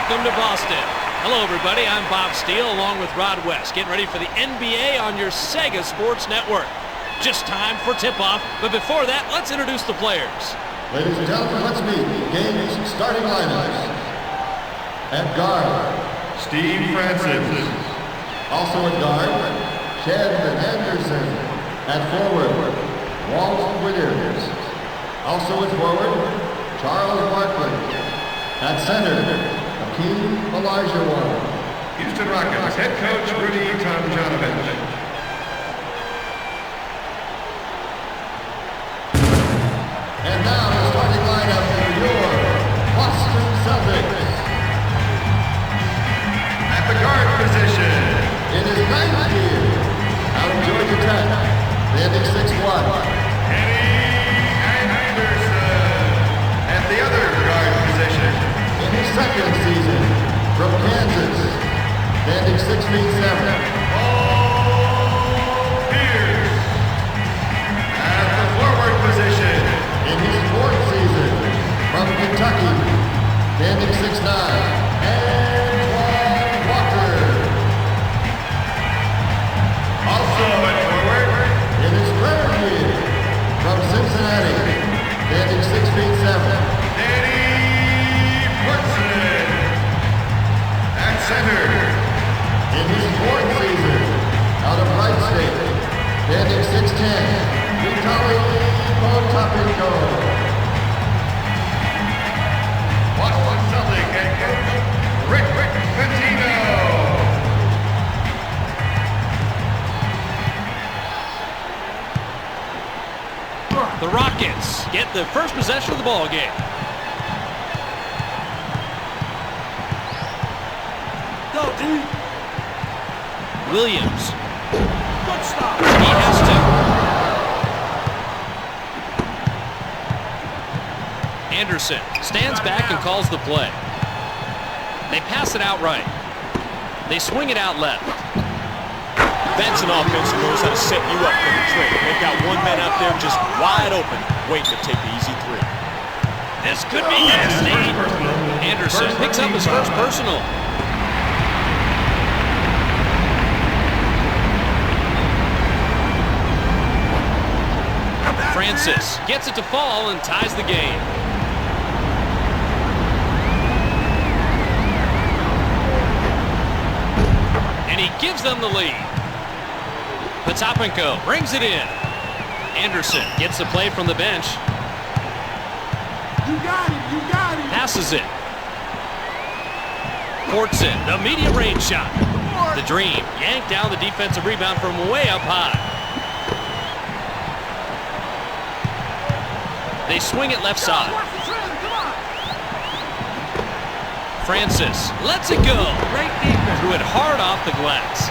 welcome to Boston. Hello, everybody. I'm Bob Steele along with Rod West, getting ready for the NBA on your Sega Sports Network. Just time for tip-off, but before that, let's introduce the players. Ladies and gentlemen, let's meet game's starting lineups. At guard, Steve Francis. Also at guard, Chad Anderson. At forward, Walt Williams. Also at forward, Charles Barkley. At center, Hakeem Olajuwon. Houston Rockets head coach Rudy Tomjanovich. And now the starting lineup for your Boston Celtics. At the guard position, It is 9 years out of Georgia Tech, standing 6'1". Eddie Anderson. At the other guard position, In his second season, from Kansas, standing 6'7". Paul Pierce. At the forward position, In his fourth season, from Kentucky, standing 6'9", Antoine Walker. also at forward, In his third year, from Cincinnati, standing 6'7". Danny Woodson. At center, In his fourth season, out of Wright State, standing 6'10", Vitaly Potapenko. Boston Celtic head coach Rick Pitino. The Rockets get the first possession of the ball game. Go, D. Williams. Good stop. He has to. Anderson stands back and calls the play. They pass it out right. They swing it out left. That's an offense that knows how to set you up for the trick. They've got one man out there just wide open, waiting to take the easy three. This could be nasty. Anderson picks up his first personal. Francis gets it to fall and ties the game. And he gives them the lead. Potapenko brings it in. Anderson gets the play from the bench. You got it. You got it. Passes it. Courts it. The medium range shot. The Dream yanked down the defensive rebound from way up high. They swing it left side. Watch the trailer. Come on. Francis lets it go. Great defense. Threw it hard off the glass.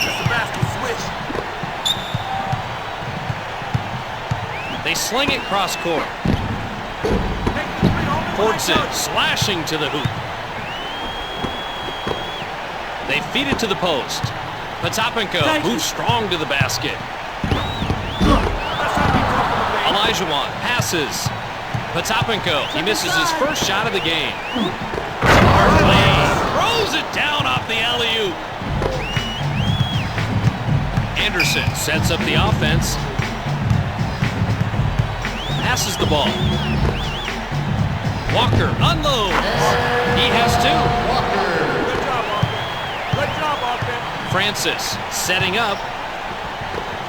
Just a basket switch. They sling it cross court. Take the three, homie. Courts it, slashing to the hoop. They feed it to the post. Potapenko moves strong to the basket. Olajuwon passes. Potapenko, he misses his first shot of the game. Barkley throws it down off the alley-oop. Anderson sets up the offense. Passes the ball. Walker unloads. He has two. Good job, offense. Good job, offense. Francis setting up.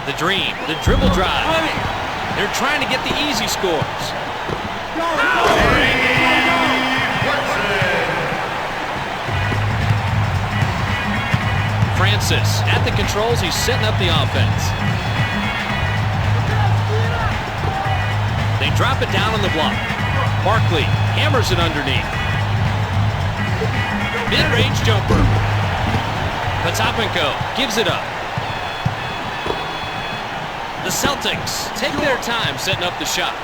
The Dream, the dribble drive. They're trying to get the easy scores. Go, go, go. Francis at the controls, he's setting up the offense. They drop it down on the block. Barkley hammers it underneath. Mid-range jumper. Potapenko gives it up. The Celtics take their time setting up the shot.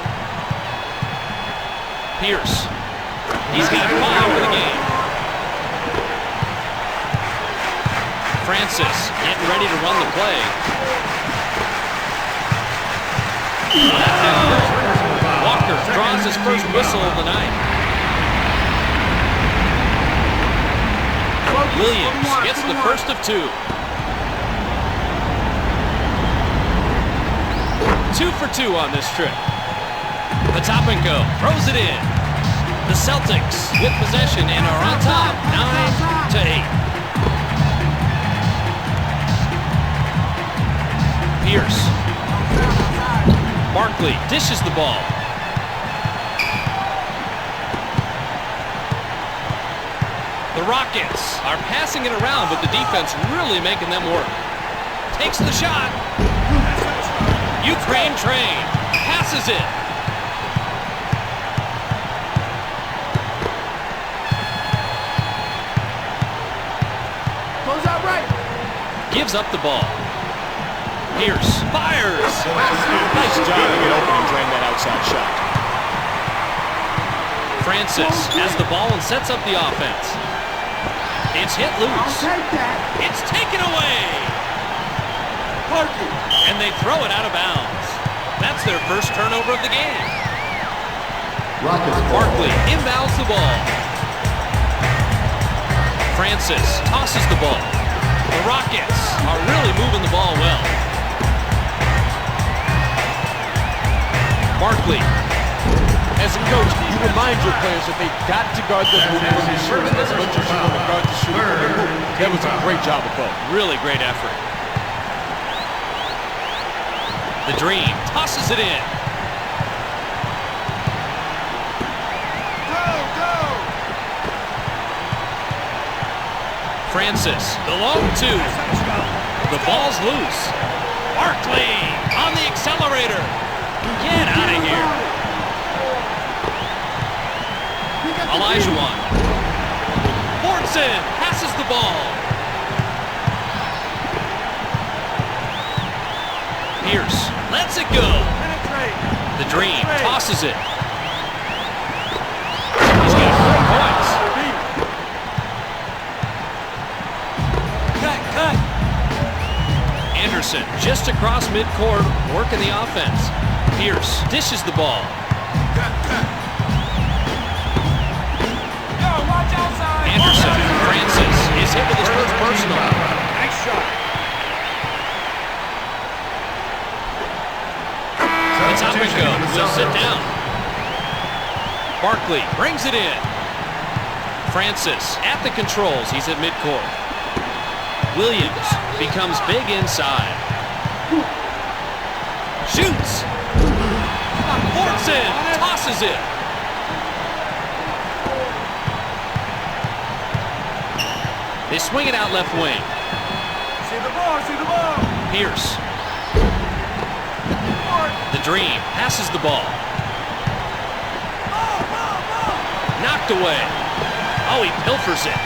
Pierce. He's got 5 for the game. Francis getting ready to run the play. Walker draws his first whistle of the night. Williams gets the first of 2. 2 for 2 on this trip. The top and go throws it in. The Celtics with possession and are on top, 9-8. Pierce. Barkley dishes the ball. The Rockets are passing it around, but the defense really making them work. Takes the shot. Ukraine train. Passes it. Goes out right. Gives up the ball. Pierce fires. Nice job to get open and drain that outside shot. Francis has the ball and sets up the offense. It's hit loose. I'll take that. It's taken away. Parky. And they throw it out of bounds. That's their first turnover of the game. Rockets Barkley inbounds the ball. Francis tosses the ball. The Rockets are really moving the ball well. Barkley. As a coach, you remind your players that they've got to guard the movement from the shooting as much as you want to guard the shooting from the movement. That was a great job of both. Really great effort. The Dream tosses it in. Go. Francis, the long 2. The ball's loose. Barkley on the accelerator. Get out of here. Olajuwon. Fortson passes the ball. Pierce lets it go. Penetrate. The Dream tosses it. He's got 4 points. Cut. Anderson just across midcourt, working the offense. Pierce dishes the ball. Yo, watch outside. Anderson, Francis is hit with his first personal. Nice shot. The top and go will sit down. Barkley brings it in. Francis at the controls. He's at midcourt. Williams becomes big inside. Shoots. Fortson tosses it. They swing it out left wing. See the ball. Pierce. The Dream passes the ball. Knocked away. Oh, he pilfers it.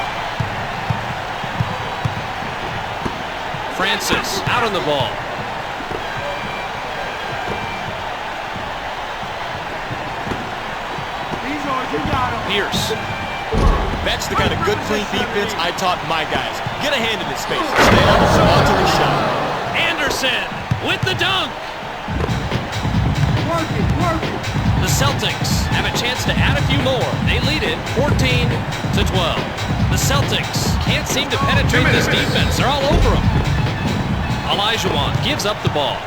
Francis out on the ball. Pierce. That's the kind of good, clean defense I taught my guys. Get a hand in this space. Stay on to the shot. Anderson with the dunk. Work it. The Celtics have a chance to add a few more. They lead it 14-12. The Celtics can't seem to penetrate this defense. They're all over them. Olajuwon gives up the ball.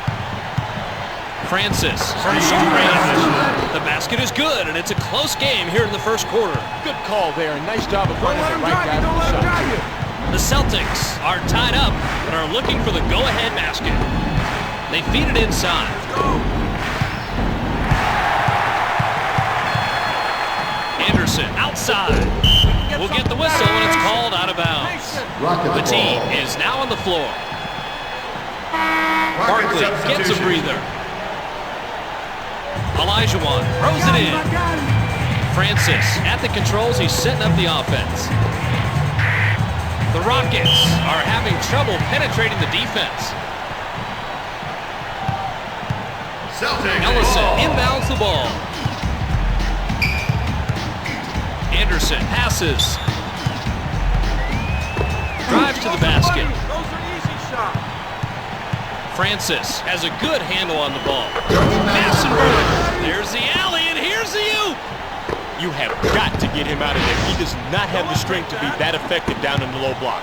Francis from short range. The basket is good, and it's a close game here in the first quarter. Good call there. Nice job of finding the right guy for the shot. The Celtics are tied up and are looking for the go-ahead basket. They feed it inside. Anderson outside. Will get the whistle, and it's called out of bounds. The team is now on the floor. Barkley gets a breather. Olajuwon throws it in. Francis at the controls. He's setting up the offense. The Rockets are having trouble penetrating the defense. Ellison inbounds the ball. Anderson passes. Drives to the basket. Those are easy shots. Francis has a good handle on the ball. Massenberg. There's the alley, and here's the oop. You have got to get him out of there. He does not have the strength to be that effective down in the low block.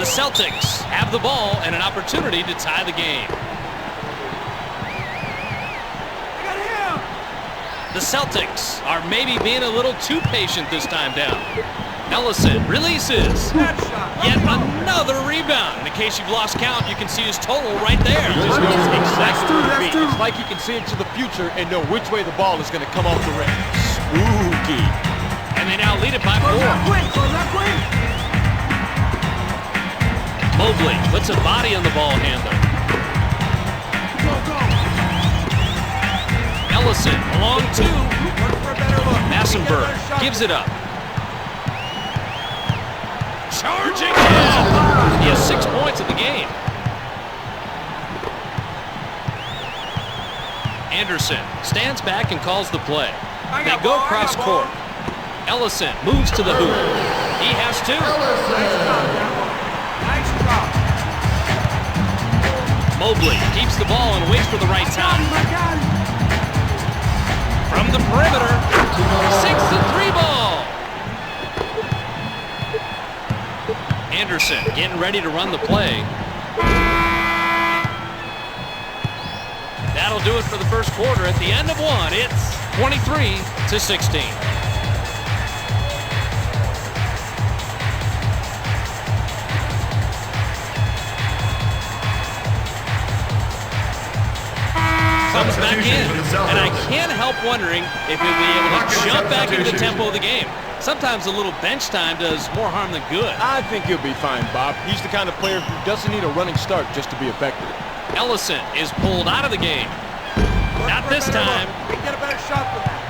The Celtics have the ball and an opportunity to tie the game. The Celtics are maybe being a little too patient this time down. Ellison releases. Yet another rebound. In case you've lost count, you can see his total right there. He just knows exactly what it means. It's like he can see into the future and know which way the ball is going to come off the rim. Spooky. And they now lead it by 4. Mobley puts a body on the ball handler. Ellison along 2. Massenberg gives it up. Charging in. He has 6 points in the game. Anderson stands back and calls the play. They go cross court. Ellison moves to the hoop. He has 2. Mobley keeps the ball and waits for the right time. From the perimeter, 6-3 ball. Anderson getting ready to run the play. That'll do it for the first quarter. At the end of 1, it's 23-16. Comes back in, and I can't help wondering if he'll be able to jump back into the tempo of the game. Sometimes a little bench time does more harm than good. I think he'll be fine, Bob. He's the kind of player who doesn't need a running start just to be effective. Ellison is pulled out of the game. Not this time. We can get a better shot than that.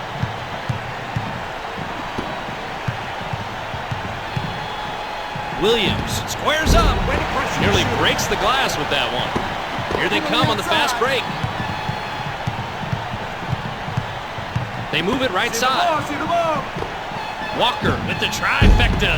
Williams squares up. Nearly breaks the glass with that one. Here they come on the fast break. They move it right side. See the ball. Walker with the trifecta.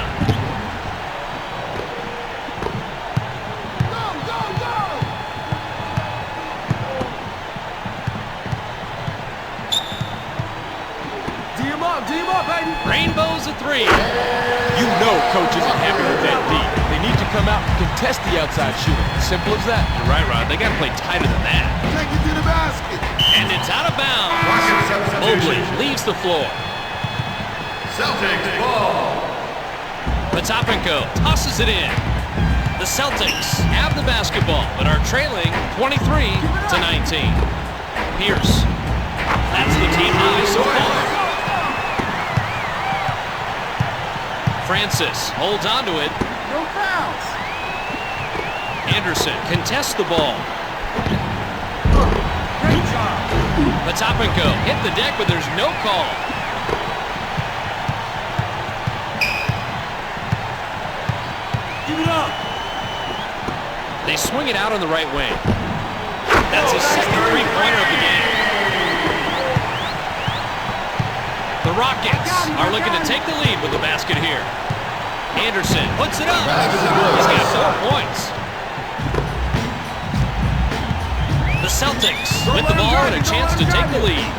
D him up, baby. Rainbows a 3. You know coach isn't happy with that D. They need to come out and contest the outside shooter. Simple as that. You're right, Rod. They got to play tighter than that. Take it to the basket. And it's out of bounds. Mobley leaves the floor. Celtics ball. Potapenko tosses it in. The Celtics have the basketball but are trailing 23-19. Pierce. That's the team high so far. Francis holds on to it. No fouls. Anderson contests the ball. Great job. Potapenko hit the deck, but there's no call. Give it up. They swing it out on the right wing. That's his second three-pointer of the game. The Rockets are looking to take the lead with the basket here. Anderson puts it up. He's got 4 points. The Celtics with the ball and a chance to take the lead.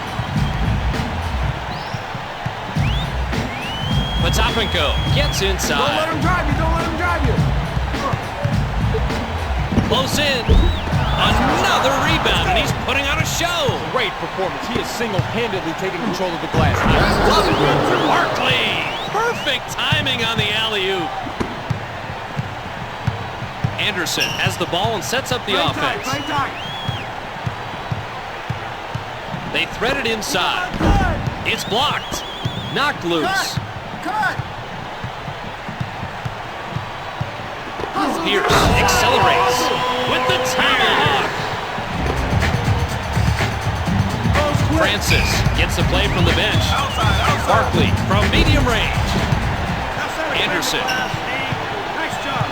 Potapenko gets inside. Don't let him drive you. Don't let him drive you. Close in. Another rebound, and he's putting on a show. Great performance. He is single-handedly taking control of the glass. I love it. Barkley. Perfect timing on the alley-oop. Anderson has the ball and sets up the offense. Play tight. They thread it inside. It's blocked. Knocked loose. Cut. Pierce accelerates with the tomahawk. Francis gets the play from the bench. Barkley from medium range. Anderson. Nice job.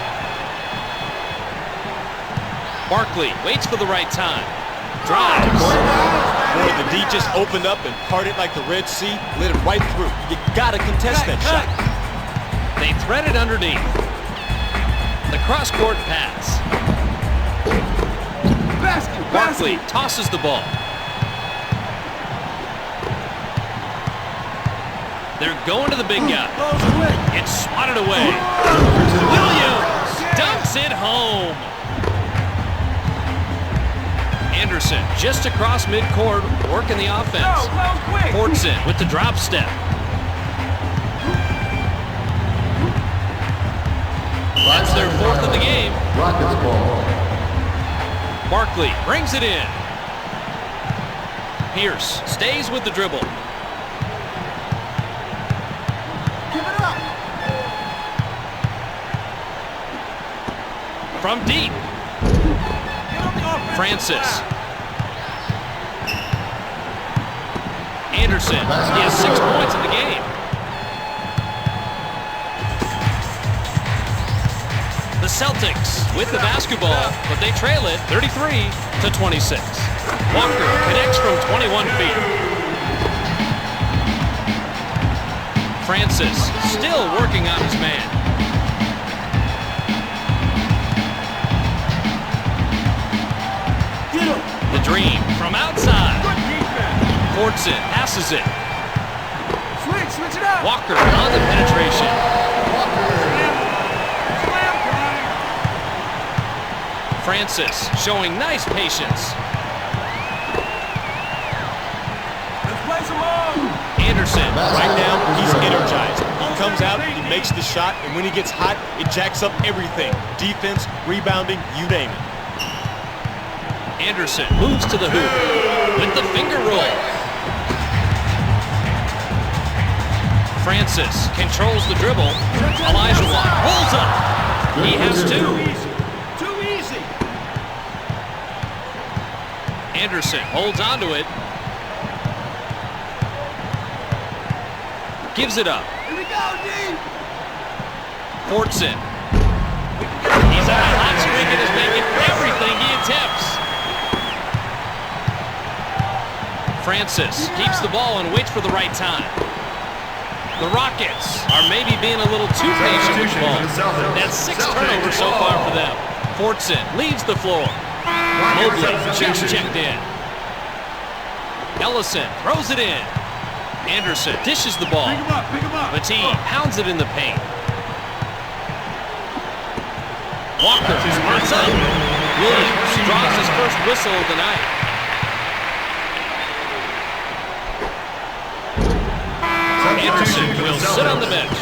Barkley waits for the right time. Drives. Boy, the D just opened up and parted like the Red Sea, lit him right through. You gotta contest that shot. They thread it underneath. The cross-court pass. Barkley tosses the ball. They're going to the big guy. Close quick. It's swatted away. Williams dunks it home. Anderson just across midcourt, working the offense. Close quick. Fortson with the drop step. That's their fourth of the game. Rockets ball. Barkley brings it in. Pierce stays with the dribble. Give it up. From deep. Get on the offensive Francis. side. Anderson. He has 6 points in the game. The Celtics with the basketball, but they trail it 33-26. Walker connects from 21 feet. Francis still working on his man. Get him. The dream from outside. Good defense. Fortson passes it. Switch it up. Walker on the penetration. Slam time. Francis showing nice patience. Let's play some more. Anderson. Right now, he's energized. He comes out, he makes the shot, and when he gets hot, it jacks up everything. Defense, rebounding, you name it. Anderson moves to the hoop with the finger roll. Francis controls the dribble. Elijah pulls up. He has two. Too easy. Anderson holds onto it. Gives it up. Here we go, D. Fortson. He's on a hot streak and is making everything he attempts. Francis keeps the ball and waits for the right time. The Rockets are maybe being a little too patient with the ball. That's 6 turnovers so far for them. Fortson leaves the floor. Mobley just checked in. Ellison throws it in. Anderson dishes the ball. Pick him up. Pick him up. Matee pounds it in the paint. Walker spots up. Williams draws his first whistle of the night. Anderson will sit on the bench.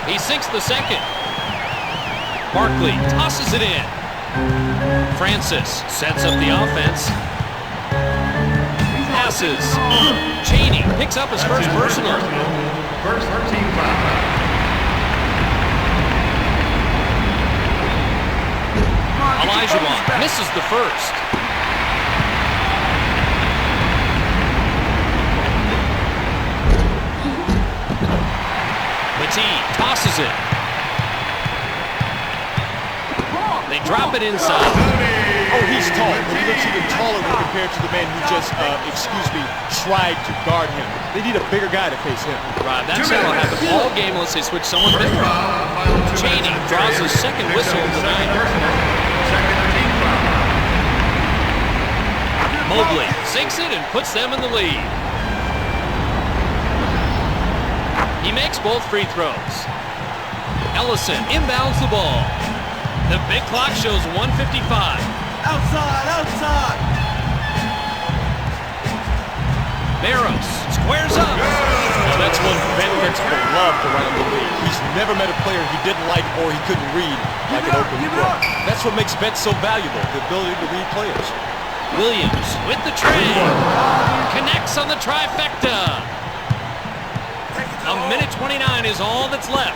He sinks the second. Barkley tosses it in. Francis sets up the offense. Passes. Cheney picks up his first personal. First team foul. Elijah misses the first. Matee tosses it. They drop it inside. Oh, he's tall. He looks even taller when compared to the man who just, tried to guard him. They need a bigger guy to face him. Right, that's how it'll happen all game unless they switch someone bigger. Cheney draws his second whistle of the night. Mobley sinks it and puts them in the lead. He makes both free throws. Ellison inbounds the ball. The big clock shows 1:55. Outside. Barros squares up. Well, that's one Ben principle loved around the league. He's never met a player he didn't like or he couldn't read like an open book. That's what makes Ben so valuable, the ability to read players. Williams with the tray. Connects on the trifecta. A minute 29 is all that's left.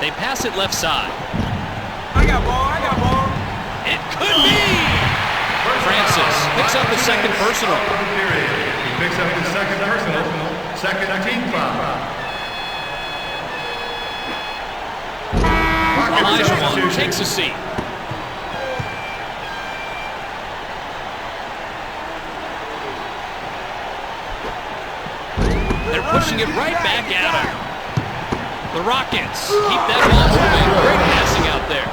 They pass it left side. I got ball. It could be! Francis picks up the second personal. He picks up the second personal. Second team foul. Elijah takes a seat. They're pushing it right back at him. The Rockets keep that ball moving. Great passing out there.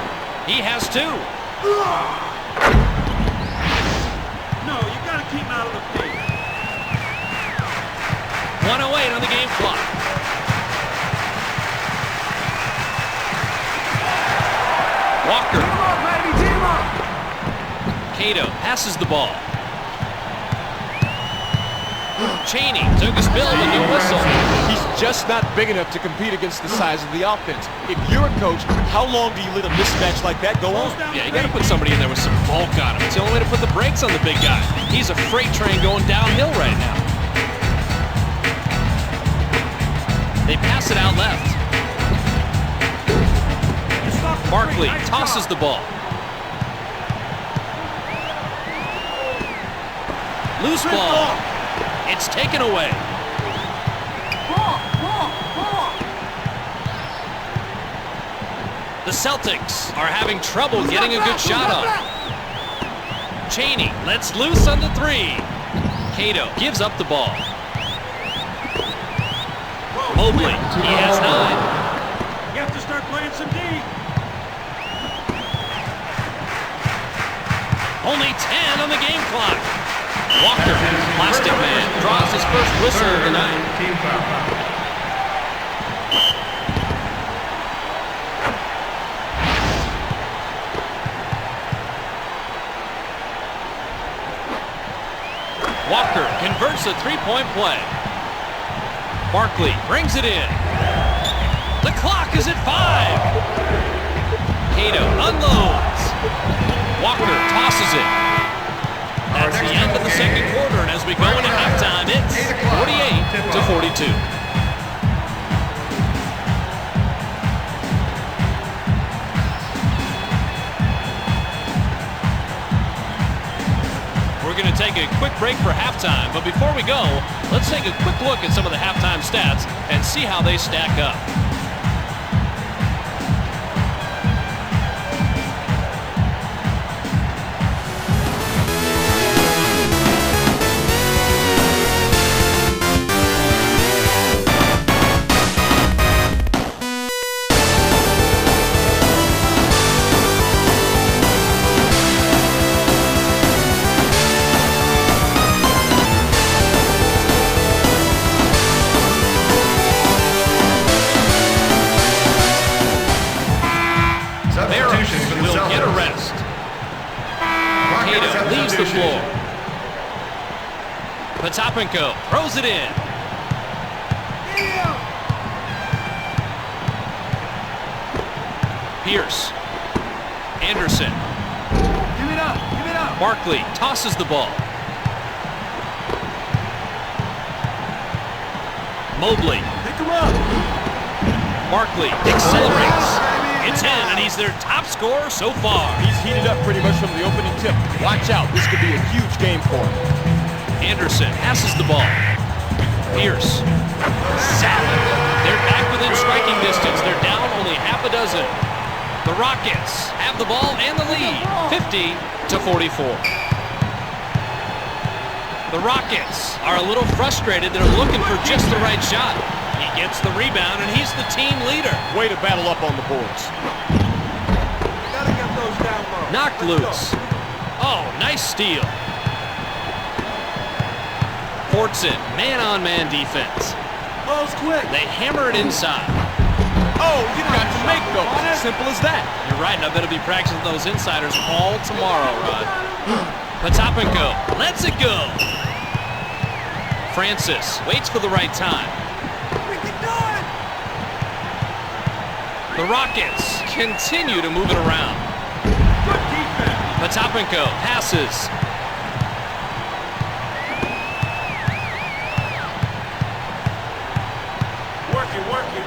He has two. No, you got to keep him out of the paint. 1:08 on the game clock. Walker. Team up, baby, team up. Cato passes the ball. Cheney took a spill with no whistle. He's just not big enough to compete against the size of the offense. If you're a coach, how long do you let a mismatch like that go on? Yeah, you got to put somebody in there with some bulk on him. It's the only way to put the brakes on the big guy. He's a freight train going downhill right now. They pass it out left. Barkley tosses the ball. Loose ball. It's taken away. The Celtics are having trouble getting a good shot up. Cheney lets loose on the three. Cato gives up the ball. Mobley, he has 9. You have to start playing some D. Only 10 on the game clock. Walker, Plastic Man, draws his first whistle of the night. Team foul. Walker converts a three-point play. Barkley brings it in. The clock is at 5. Cato unloads. Walker tosses it. That's the end of the second quarter, and as we go into halftime, it's 48-42. We're going to take a quick break for halftime, but before we go, let's take a quick look at some of the halftime stats and see how they stack up. Will get a rest. Cato leaves the floor. Potapenko throws it in. Pierce. Anderson. Give it up, give it up. Barkley tosses the ball. Mobley. Pick him up. Barkley accelerates. It's in, and he's their top scorer so far. He's heated up pretty much from the opening tip. Watch out, this could be a huge game for him. Anderson passes the ball. Pierce. Salad. They're back within striking distance. They're down only half a dozen. The Rockets have the ball and the lead, 50-44. The Rockets are a little frustrated. They're looking for just the right shot. He gets the rebound, and he's the team leader. Way to battle up on the boards. Gotta get those down low. Knocked loose. Oh, nice steal. Fortson, man-on-man defense. Ball's quick. They hammer it inside. Oh, you've got to make those. Simple as that. You're right, and I better be practicing those insiders all tomorrow, Rod. Potapenko lets it go. Francis waits for the right time. We can do it. The Rockets continue to move it around. Good defense. Potapenko passes. Working.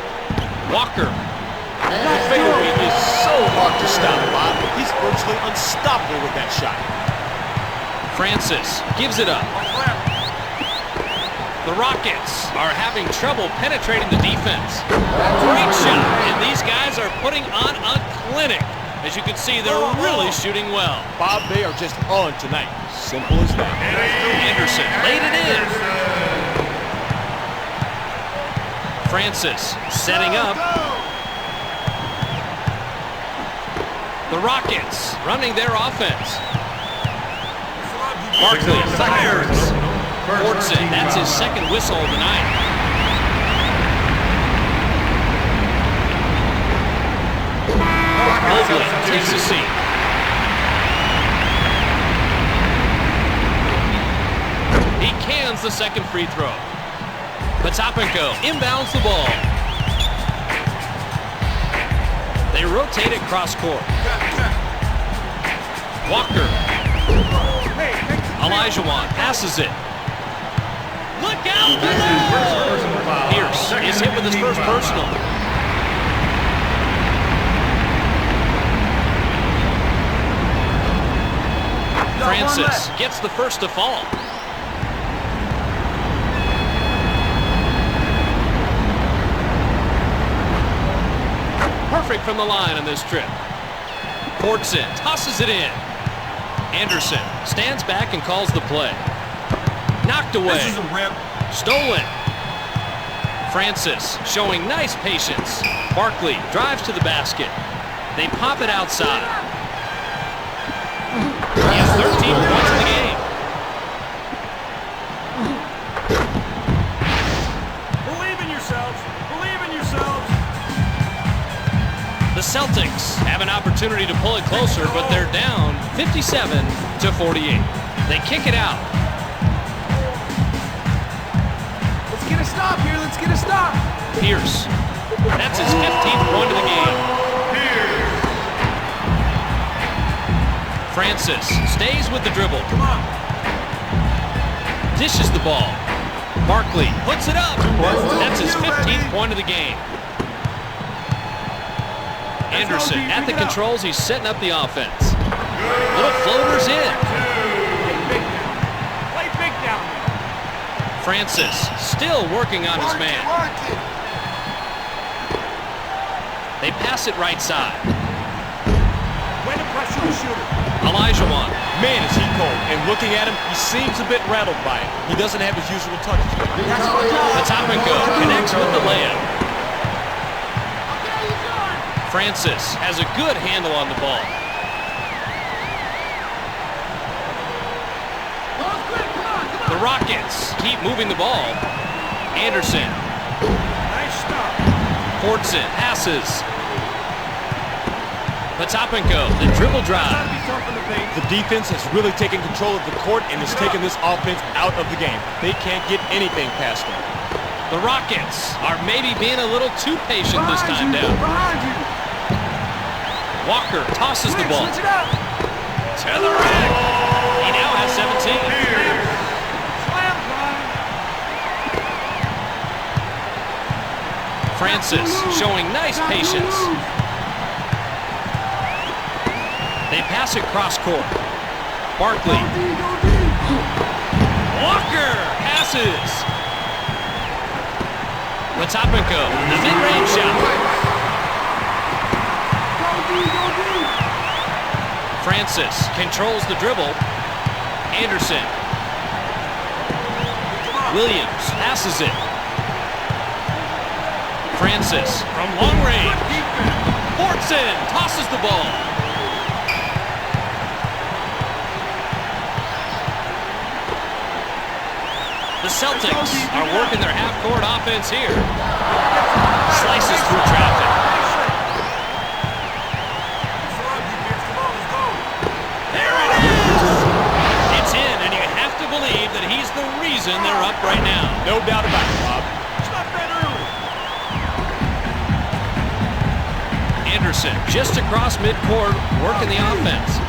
Walker. The fadeaway is so hard to stop, Bob. He's virtually unstoppable with that shot. Francis gives it up. The Rockets are having trouble penetrating the defense. Great shot, and these guys are putting on a clinic. As you can see, they're really shooting well. Bob, they are just on tonight. Simple as that. Anderson laid it in. Francis setting up. The Rockets running their offense. Barkley fires. Fortson, that's his second whistle of the night. Mobley takes a seat. He cans the second free throw. Potapenko inbounds the ball. They rotate it cross court. Walker. Olajuwon passes it. Look out below! Pierce is hit with his first personal. Francis gets the first to fall. Perfect from the line on this trip. Fortson tosses it in. Anderson stands back and calls the play. Knocked away. This is a rip. Stolen. Francis showing nice patience. Barkley drives to the basket. They pop it outside. He has 13 points in the game. Believe in yourselves. Believe in yourselves. The Celtics have an opportunity to pull it closer, but they're down 57-48. They kick it out. Let's get a stop here. Let's get a stop. Pierce. That's his 15th point of the game. Francis stays with the dribble. Come on. Dishes the ball. Barkley puts it up. That's his 15th point of the game. Anderson at the controls. He's setting up the offense. Little floaters in. Play big down there. Francis still working on his man. They pass it right side. Way to pressure the shooter. Olajuwon. Man, is he cold. And looking at him, he seems a bit rattled by it. He doesn't have his usual touch. Potapenko connects with the layup. Francis has a good handle on the ball. The Rockets keep moving the ball. Anderson. Nice stop. Fortson passes. Potapenko, the dribble drive. Gotta be tough in the paint. The defense has really taken control of the court and has taken this offense out of the game. They can't get anything past them. The Rockets are maybe being a little too patient this time down. Behind you. Walker tosses the ball Switch it up. to the rack. He now has 17. Slam line. Francis showing nice patience. They pass it cross court. Barkley. Walker passes. Potapenko, the mid-range shot. Francis controls the dribble. Anderson. Williams passes it. Francis from long range. Fortson tosses the ball. The Celtics are working their half-court offense here. Slices through traffic. There it is! It's in, and you have to believe that he's the reason they're up right now. No doubt about it, Bob. Stop that early. Anderson just across midcourt, working the offense.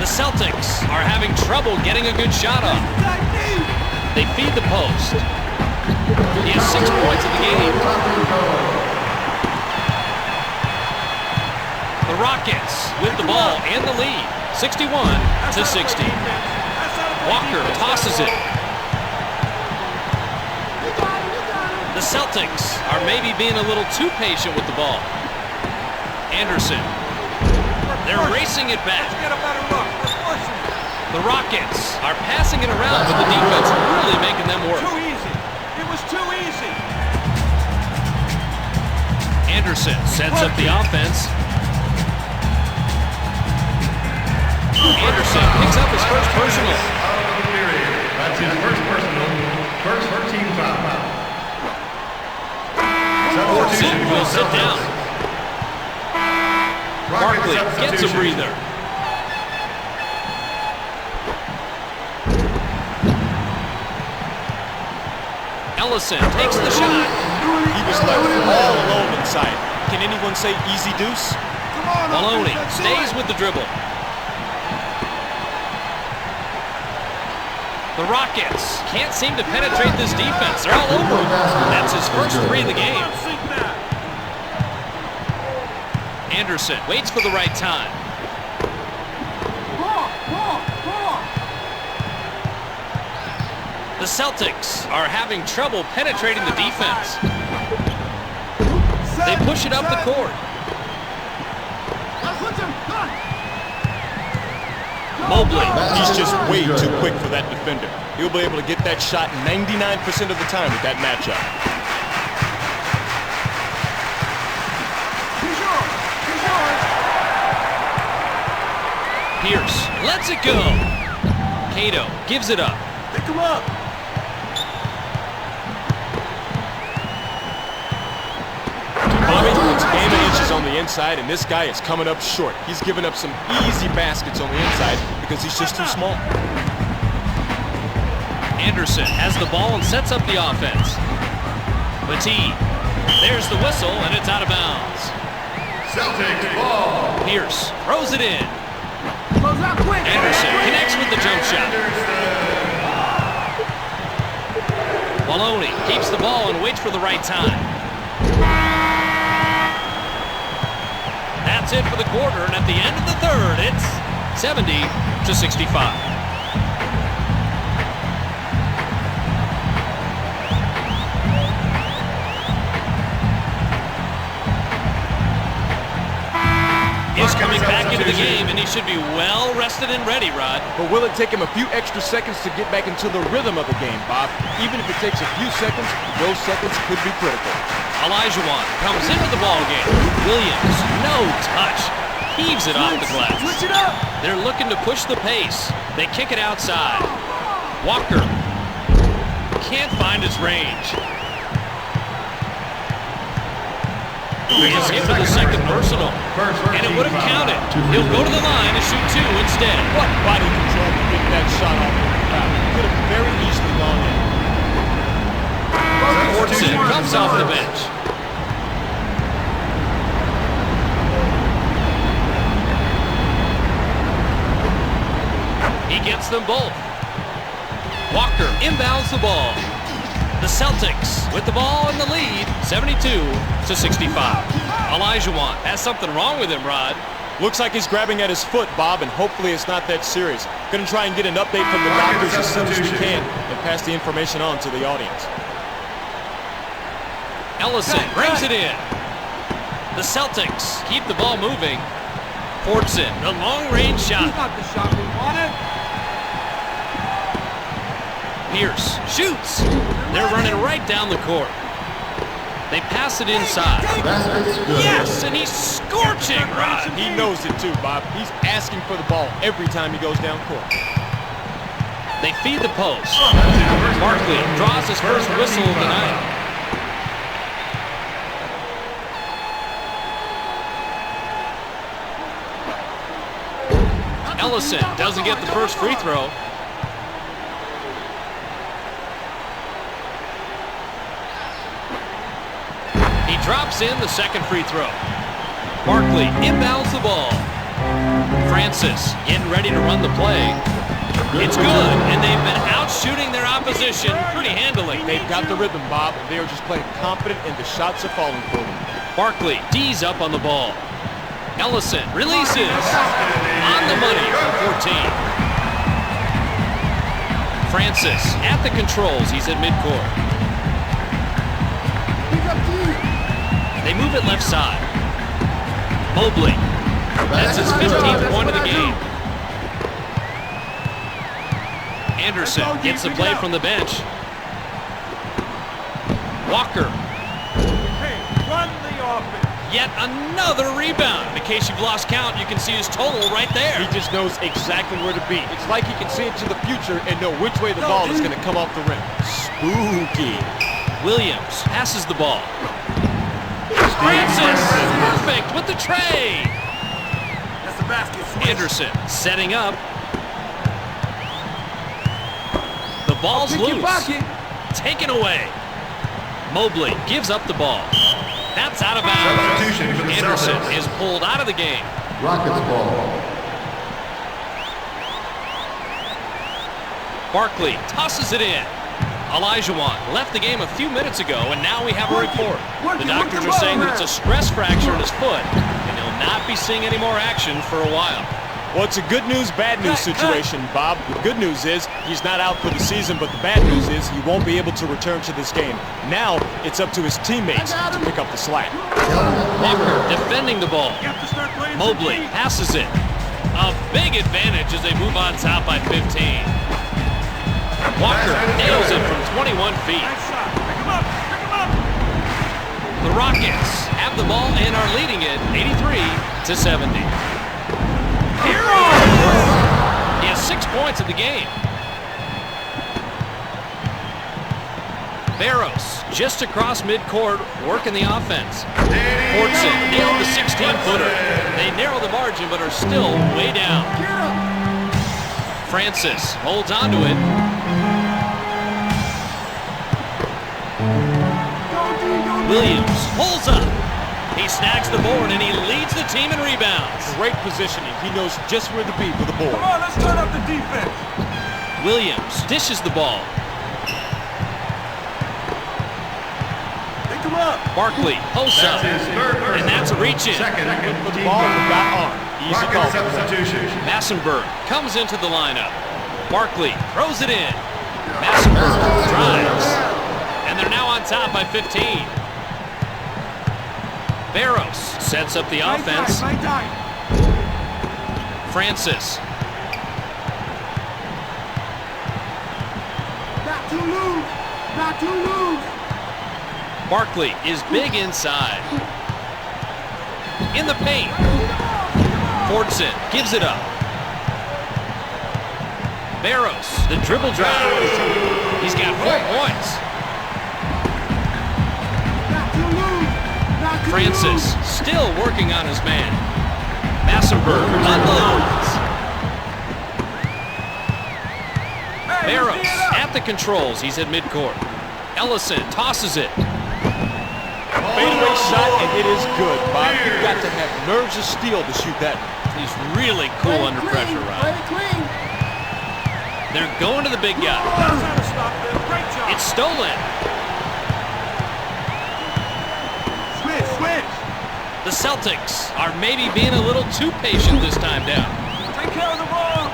The Celtics are having trouble getting a good shot off. They feed the post. He has 6 points in the game. The Rockets with the ball and the lead, 61-60. Walker tosses it. The Celtics are maybe being a little too patient with the ball. Anderson. They're racing it back. Let's get a better look. Let's force him. The Rockets are passing it around, but the defense really making them work. Too easy. It was too easy. Anderson sets up the offense. Anderson picks up his first personal. That's his first personal. First team foul. Fortson will sit down. Barkley gets a breather. Ellison takes the shot. He was left all alone inside. Can anyone say easy deuce? Maloney stays with the dribble. The Rockets can't seem to penetrate this defense. They're all over him. That's his first three of the game. Anderson waits for the right time. The Celtics are having trouble penetrating the defense. They push it up the court. Mobley. He's just way too quick for that defender. He'll be able to get that shot 99% of the time with that matchup. Pierce lets it go. Cato gives it up. Pick him up. Bobby, it's a game of inches on the inside, and this guy is coming up short. He's giving up some easy baskets on the inside because he's just too small. Anderson has the ball and sets up the offense. Petit. There's the whistle, and it's out of bounds. Celtics ball. Pierce throws it in. Close out quick. Anderson connects with the jump shot. Maloney keeps the ball and waits for the right time. That's it for the quarter, and at the end of the third, it's 70-65. He's coming back into the game, and he should be well rested and ready, Rod. But will it take him a few extra seconds to get back into the rhythm of the game, Bob? Even if it takes a few seconds, those seconds could be critical. Olajuwon comes into the ball game. Williams, no touch, heaves it off the glass. Switch it up. They're looking to push the pace. They kick it outside. Walker can't find his range. He's hit for the second personal, and it would have counted. He'll go to the line and shoot two instead. What body control to get that shot off the foul? Could have very easily gone in. Fortson comes off the bench. He gets them both. Walker inbounds the ball. The Celtics with the ball in the lead, 72-65. Olajuwon has something wrong with him, Rod. Looks like he's grabbing at his foot, Bob, and hopefully it's not that serious. Gonna try and get an update from the doctors as soon as we can and pass the information on to the audience. Ellison brings it in. The Celtics keep the ball moving. Fortson, the long-range shot. Not the shot we wanted. Pierce shoots. They're running right down the court. They pass it inside. Yes, and he's scorching, Rod. He knows it too, Bob. He's asking for the ball every time he goes down court. They feed the post. Barkley draws his first whistle of the night. Ellison doesn't get the first free throw. He drops in the second free throw. Barkley inbounds the ball. Francis getting ready to run the play. It's good, and they've been out shooting their opposition pretty handily. They've got the rhythm, Bob, and they are just playing confident, and the shots are falling for them. Barkley D's up on the ball. Ellison releases. On the money for 14. Francis at the controls. He's at midcourt. They move it left side. Mobley. That's his 15th point of the game. Anderson gets the play from the bench. Walker. Hey, run the offense. Yet another rebound. In case you've lost count, you can see his total right there. He just knows exactly where to be. It's like he can see into the future and know which way the ball is going to come off the rim. Spooky. Williams passes the ball. Francis, perfect with the trade. That's the basket. Switch. Anderson setting up. The ball's Pick your loose. pocket. Taken away. Mobley gives up the ball. That's out of bounds. Substitution for the Anderson Celtics. is pulled out of the game. Rockets ball. Barkley tosses it in. Olajuwon left the game a few minutes ago, and now we have a report. The doctors are saying that it's a stress fracture in his foot, and he'll not be seeing any more action for a while. Well, it's a good news, bad news situation, Bob. The good news is he's not out for the season, but the bad news is he won't be able to return to this game. Now it's up to his teammates to pick up the slack. Walker defending the ball. You have to start playing Mobley some D. passes it. A big advantage as they move on top by 15. Walker nails it from 21 feet. Nice shot. Pick him up. Pick him up. The Rockets have the ball and are leading it 83-70. He has 6 points in the game. Barros just across midcourt, working the offense. Fortson nailed the 16-footer. They narrow the margin, but are still way down. Francis holds on to it. Williams pulls up. He snags the board and he leads the team in rebounds. Great positioning. He knows just where to be for the board. Come on, let's turn up the defense. Williams dishes the ball. Pick him up. Barkley posts up. That's his third person. And that's a reach-in. Second For the team ball, foul. we got arm. Easy Rocket call. substitution. Massenberg comes into the lineup. Barkley throws it in. Massenberg drives. And they're now on top by 15. Barros sets up the offense. Francis. Not too loose. Not too loose. Barkley is big inside. In the paint. Fortson gives it up. Barros, the dribble drive. He's got 4 points. Francis still working on his man. Massenberg unloads. Barros at the controls. He's at midcourt. Ellison tosses it. Fadeaway shot, and it is good, Bob. You've got to have nerves of steel to shoot that. He's really cool under pressure, Ryan. They're going to the big guy. That's how to stop them. Great job. It's stolen. Switch. The Celtics are maybe being a little too patient this time down. Take care of the ball.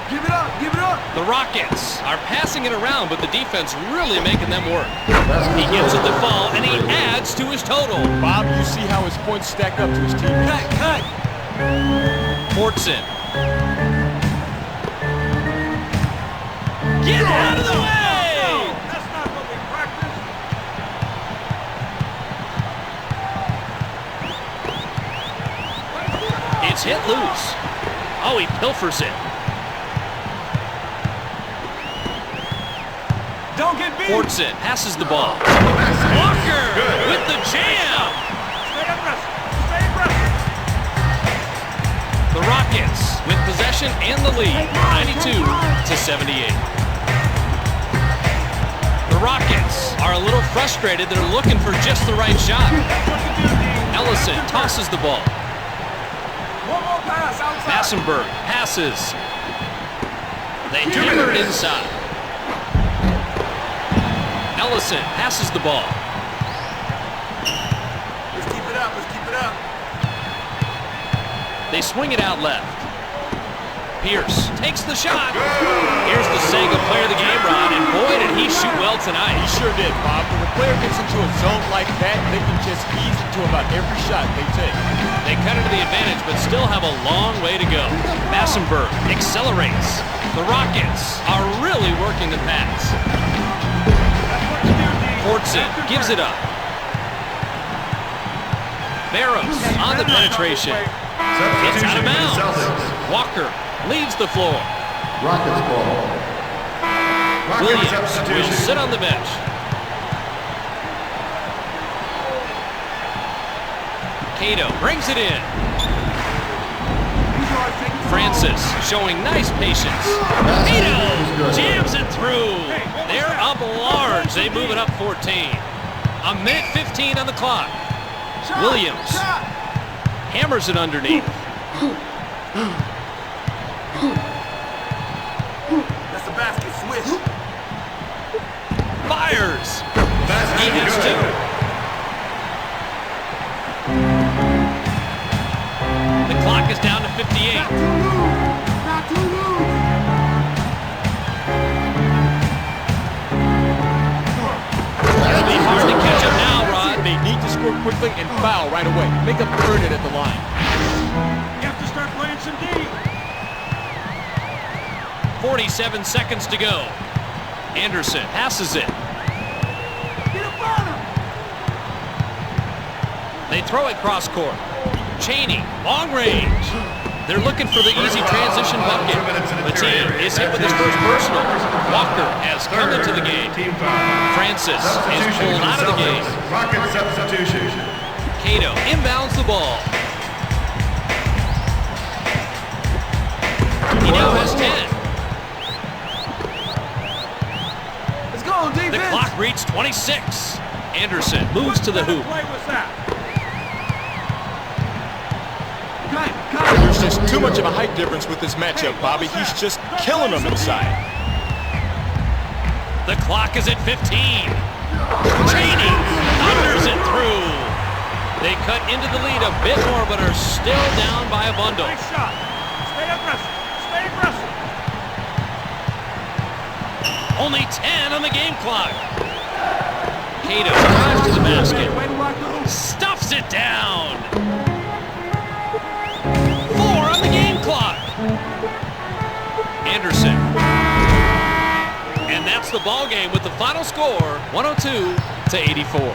Give it up. Give it up. The Rockets are passing it around, but the defense really making them work. He gets it to fall, and he adds to his total. Bob, you see how his points stack up to his teammates. Cut. Fortson. Get out of the way! That's not what we practiced. It's hit loose. Oh, he pilfers it. Don't get beat. Fortson passes the ball. Walker with the jam. Stay aggressive. Stay aggressive. The Rockets with possession and the lead, 92-78. The Rockets are a little frustrated. They're looking for just the right shot. That's what you do, D. Ellison tosses the ball. One more pass outside. Massenberg passes. They hammer it inside. Ellison passes the ball. Let's keep it up. Let's keep it up. They swing it out left. Pierce takes the shot. Here's the Sega player of the game, Ron, and boy, did he shoot well tonight. He sure did, Bob. When a player gets into a zone like that, they can just ease into about every shot they take. They cut into the advantage, but still have a long way to go. Massenberg accelerates. The Rockets are really working the pass. Jackson gives it up. Barrows on the penetration. It's out of bounds. Walker leaves the floor. Rockets ball. Williams will sit on the bench. Cato brings it in. Francis showing nice patience. Cato jams it through. They're up large. They move it up 14. A minute 15 on the clock. Williams hammers it underneath. That's a basket switch. Fires. He has two. The clock is down to 58. It'll be hard to catch up now, Rod. They need to score quickly and foul right away. Make them earn it at the line. You have to start playing some D. 47 seconds to go. Anderson passes it. Get a bottom. They throw it cross court. Cheney, long range. They're looking for the easy transition bucket. Mathieu is hit with his first personal. Walker has come into the game. Francis is pulled out of the game. Rocket substitution. Cato inbounds the ball. He now has 10. Let's go, defense. The clock reached 26. Anderson moves to the hoop. Play was that? There's just too much of a height difference with this matchup, Bobby. He's just killing them inside. The clock is at 15. Cheney thunders it through. They cut into the lead a bit more, but are still down by a bundle. Nice shot. Stay aggressive. Stay aggressive. Only 10 on the game clock. Cato drives to the basket. Stuffs it down. 4 on the game clock. Anderson. And that's the ball game with the final score, 102 to 84.